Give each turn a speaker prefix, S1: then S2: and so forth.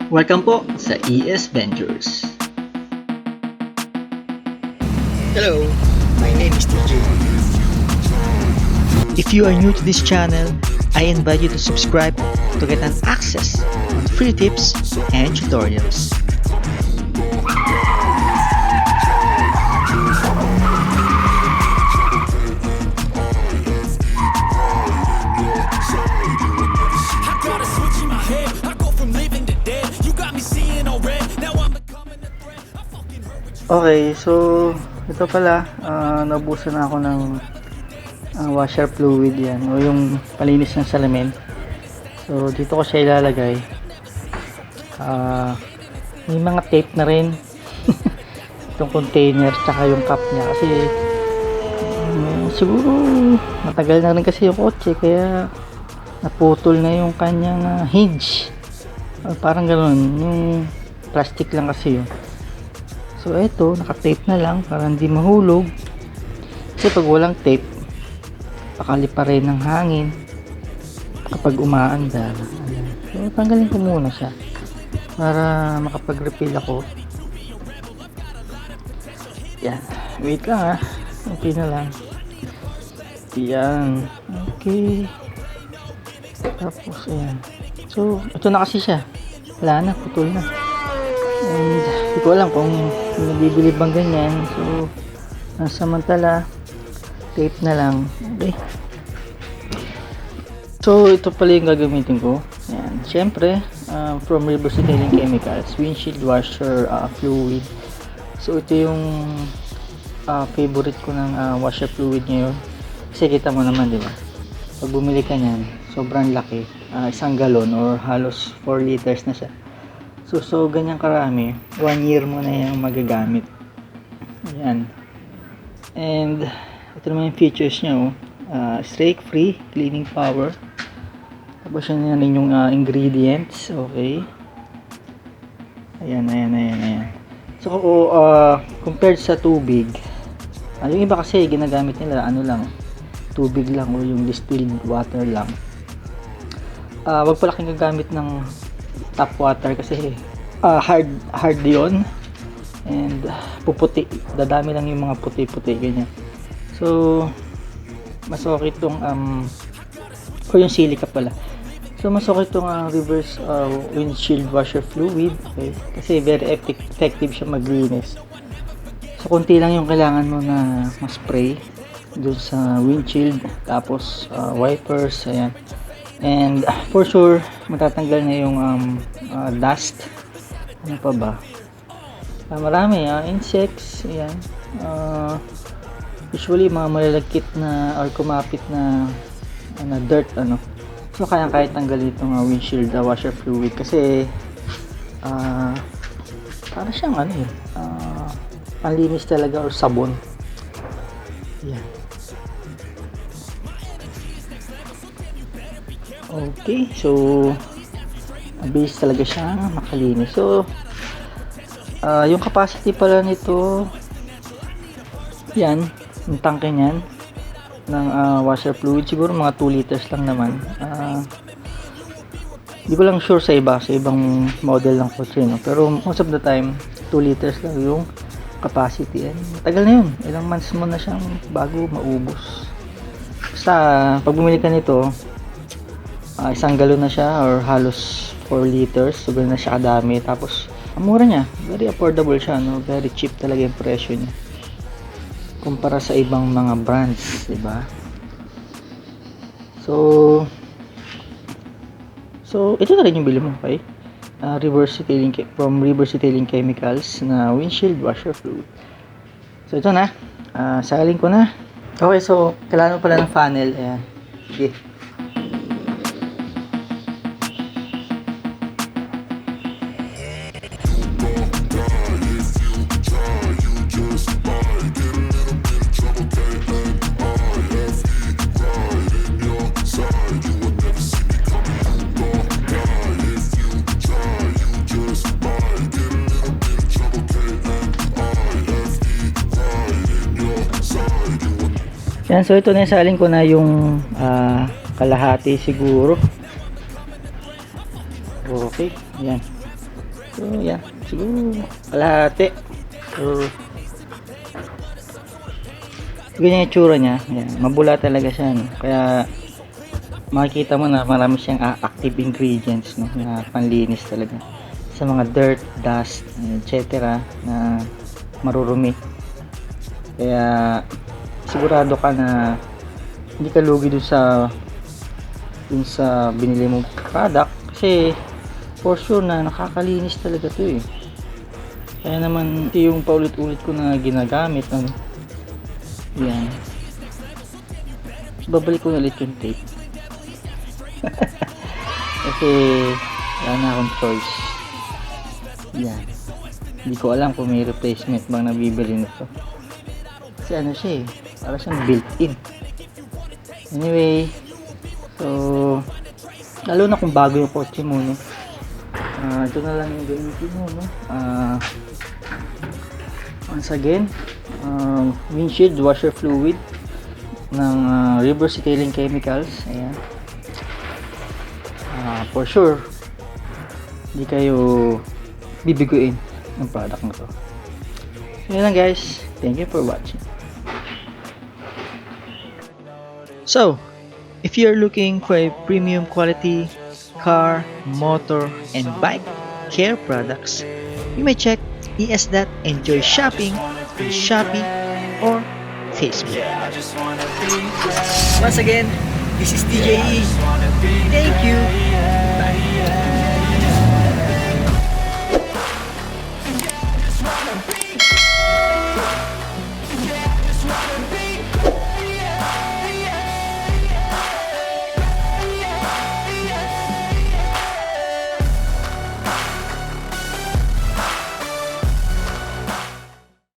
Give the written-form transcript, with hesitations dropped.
S1: Welcome po sa ES Ventures.
S2: Hello, my name is TJ.
S3: If you are new to this channel, I invite you to subscribe to get an access on free tips and tutorials.
S4: Okay, so ito pala, naubusan na ako ng washer fluid yan, o yung palinis ng salamin. So dito ko siya ilalagay. May mga tape na rin itong container tsaka yung cup niya kasi siguro matagal na rin kasi yung kotse kaya naputol na yung kanyang hinge. Parang ganoon, yung plastic lang kasi yun. So ito, naka-tape na lang para hindi mahulog. Kasi pag walang tape, pakali pa rin ng hangin kapag umaandar. So tanggalin ko muna siya para makapag-refill ako. Yan. Wait lang okay na lang. Yan. Okay. Tapos ayan. So ito na kasi siya. Wala na, putol na. And hindi ko alam kung nabibili bang ganyan. So samantala tape na lang. Okay. So ito pala yung gagamitin ko. Ayan. Syempre from Reverse Detailing Chemicals windshield washer fluid. So ito yung favorite ko ng washer fluid ngayon. Kasi kita mo naman, di ba? Pag bumili ka niyan, sobrang laki. 1 galon or halos 4 liters na siya. So ganyan karami, 1 year mo na yung magagamit. Ayan. And ito naman yung features niya, streak free, cleaning power. Tapos yun na rin yung ingredients. Okay. Ayan. So compared sa tubig, yung iba kasi ginagamit nila tubig lang o yung distilled water lang. Wag pala kang gagamit ng tap water kasi hard yun and puputi, dadami lang yung mga puti-puti ganyan. So mas okay itong o yung silica pala. So mas okay itong reverse windshield washer fluid, okay? Kasi very effective siya maglinis. So konti lang yung kailangan mo na ma-spray dun sa windshield, tapos wipers, ayan. And for sure matatanggal na yung dust. Ano pa ba? Marami insects, ayan. Usually mga malalagkit na or kumapit na dirt so kaya tanggalin itong windshield washer fluid kasi para siyang panlinis talaga or sabon. Ayan. Okay, so mabilis talaga siya makalinis. So yung capacity pala nito, yan, yung tangke niyan ng washer fluid, siguro mga 2 liters lang naman. Hindi ko lang sure sa ibang model ng kotse, no? Pero most of the time 2 liters lang yung capacity. Tagal na yun, ilang months mo na siyang bago maubos. Basta pag bumili ka nito, 1 galon na siya or halos 4 liters, so ganun na siya kadami. Tapos ang mura niya, very affordable siya, no? Very cheap talaga yung presyo niya kumpara sa ibang mga brands, diba? So ito na rin yung bili mo, okay? From Reverse Detailing Chemicals na windshield washer fluid. So ito na, salin ko na. Okay, so kailangan mo pala ng funnel. Ayan, sige. Yan, so ito na, salin ko na yung kalahati siguro. Okay, yan. So, yan. Siguro, kalahati. So, ganyan yung tsura niya. Yan. Mabula talaga siya. No? Kaya, makikita mo na marami siyang active ingredients, no? Na panlinis talaga. Sa mga dirt, dust, etc. na marurumi. Kaya, sigurado ka na hindi ka lugi dun sa binili mong product. Kasi, for sure na nakakalinis talaga to eh. Kaya naman ito yung paulit-ulit ko na ginagamit. Ano? Yan. Babalik ko na ulit yung tape. Kasi wala na akong choice. Yan. Hindi ko alam kung may replacement bang nabibili nito. Kasi ano siya eh. Para siyang built-in. Anyway. So, lalo na kung bago yung kotse mo, no? Ito na lang yung gamitin mo, no? Once again, windshield washer fluid ng reverse detailing chemicals. Ayan. For sure, hindi kayo bibiguin ng product na to. Yun lang guys. Thank you for watching.
S3: So, if you're looking for a premium quality car, motor, and bike care products, you may check ES.Enjoy Shopping on Shopee or Facebook.
S2: Once again, this is DJE. Thank you.